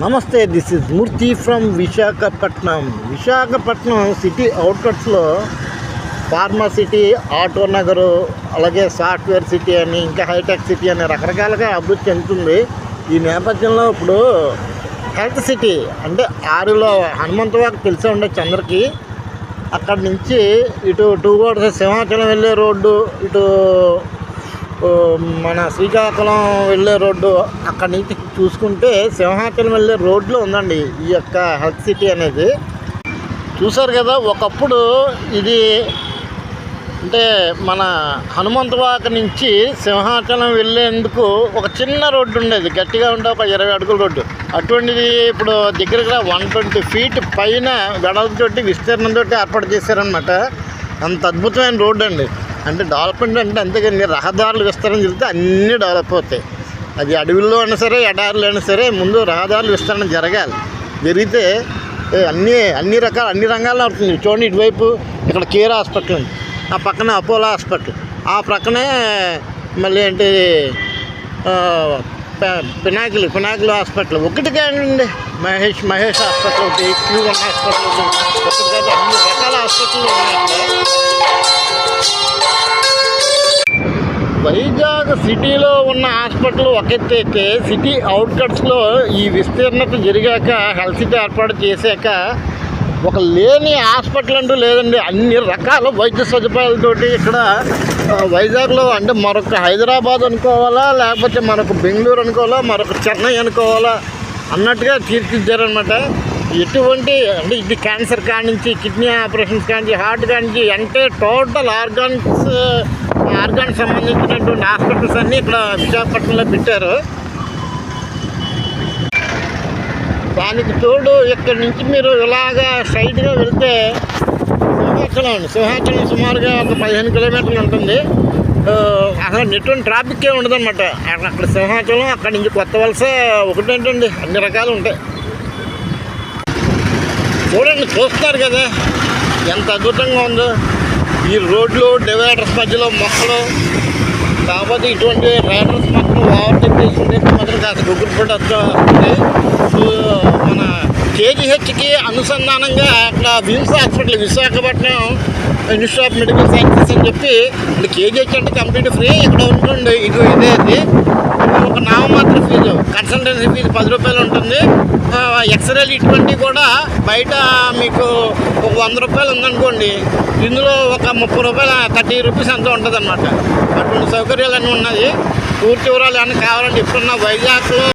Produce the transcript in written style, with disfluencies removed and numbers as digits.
నమస్తే, this is Murthy from Visakhapatnam. Visakhapatnam city అవుట్కట్స్లో pharma city, auto Nagar, అలాగే సాఫ్ట్వేర్ సిటీ అని, ఇంకా హైటెక్ సిటీ అని రకరకాలుగా అభివృద్ధి చెందుతుంది. ఈ నేపథ్యంలో ఇప్పుడు హెల్త్ సిటీ అంటే ఆరులో హనుమంతవాక తెలిసే ఉండొచ్చు అందరికీ. అక్కడి నుంచి ఇటు టూగోడ్స్ సింహాచలం వెళ్ళే రోడ్డు, ఇటు మన శ్రీకాకుళం వెళ్ళే రోడ్డు, అక్కడి నుంచి చూసుకుంటే సింహాచలం వెళ్ళే రోడ్లో ఉందండి ఈ యొక్క హెల్త్ సిటీ అనేది. చూసారు కదా, ఒకప్పుడు ఇది అంటే మన హనుమంతవాక నుంచి సింహాచలం వెళ్ళేందుకు ఒక చిన్న రోడ్డు ఉండేది, గట్టిగా ఉండే ఒక 20 అడుగుల రోడ్డు. అటువంటిది ఇప్పుడు దగ్గరగా 120 ఫీట్ పైన వెడల్పుతోటి విస్తీర్ణంతో ఏర్పాటు చేశారనమాట. అంత అద్భుతమైన రోడ్డు అండి. అంటే డెవలప్మెంట్ అంటే అంతేగాని రహదారులు విస్తరణ జరిగితే అన్నీ డెవలప్ అవుతాయి. అది అడవుల్లో అయినా సరే, ఎడారులు అయినా సరే, ముందు రహదారులు విస్తరణ జరగాలి. జరిగితే అన్ని రంగాల్లో అవుతుంది. చూడండి, ఇటువైపు ఇక్కడ కేర్ హాస్పిటల్ ఉంది, ఆ పక్కన అపోలో హాస్పిటల్, ఆ పక్కనే మళ్ళీ ఏంటి పినాకిల్ హాస్పిటల్, ఒకటి కాదండి, మహేష్ హాస్పిటల్ ఒకటి, Q1 హాస్పిటల్ ఒకటి కాదు, అన్ని రకాల హాస్పిటల్ ఉన్నాయండి. వైజాగ్ సిటీలో ఉన్న హాస్పిటల్ ఒక ఎత్తు అయితే, సిటీ అవుట్కట్స్లో ఈ విస్తీర్ణత జరిగాక, హెల్త్ సిటీ ఏర్పాటు చేశాక ఒక లేని హాస్పిటల్ అంటూ లేదండి. అన్ని రకాల వైద్య సదుపాయాలతోటి ఇక్కడ వైజాగ్లో, అంటే మరొక హైదరాబాద్ అనుకోవాలా, లేకపోతే మరొక బెంగళూరు అనుకోవాలా, మరొక చెన్నై అనుకోవాలా అన్నట్టుగా తీర్చిదిద్దారనమాట. ఎటువంటి అంటే ఇది క్యాన్సర్ కానించి, కిడ్నీ ఆపరేషన్స్ కానించి, హార్ట్ కానించి, అంటే టోటల్ ఆర్గాన్స్ సంబంధించినటువంటి హాస్పిటల్స్ అన్నీ ఇక్కడ విశాఖపట్నంలో పెట్టారు. దానికి తోడు ఇక్కడి నుంచి మీరు ఇలాగా స్ట్రైట్గా వెళ్తే సింహాచలం సుమారుగా ఒక 15 కిలోమీటర్లు ఉంటుంది. అసలు ఎటువంటి ట్రాఫిక్ ఏమి ఉండదు అనమాట. అక్కడ సింహాచలం, అక్కడి నుంచి కొత్త వలస ఒకటేంటండి, అన్ని రకాలు ఉంటాయి. చూడండి, చూస్తారు కదా ఎంత అద్భుతంగా ఉందో. ఈ రోడ్లు, డివైడర్స్ మధ్యలో మొక్కలు, కాకపోతే ఇటువంటి రైడర్స్ మాత్రం ఓవర్టేక్ చేసుకుంటే మాత్రం కాస్త గుగ్గురు ఫుడ్ వస్తుంది. మన KGHకి అనుసంధానంగా అక్కడ VIMS hospital, Visakhapatnam institute of medical sciences అని చెప్పి, అంటే KGH అంటే కంప్లీట్ ఫ్రీ, ఇక్కడ ఉంటుంది. ఇదే ఒక నామమాత్ర ఫీజు, కన్సల్టెన్సీ ఫీజు 10 రూపాయలు ఉంటుంది. ఎక్స్రేలు ఇటువంటివి కూడా బయట మీకు ఒక 100 రూపాయలు ఉందనుకోండి, ఇందులో ఒక 30 రూపాయలు, 30 రూపీస్ అంతా ఉంటుంది అన్నమాట. అటువంటి సౌకర్యాలన్నీ ఉన్నది. పూర్తి వివరాలు ఏమైనా కావాలంటే ఇప్పుడున్న వైజాగ్లో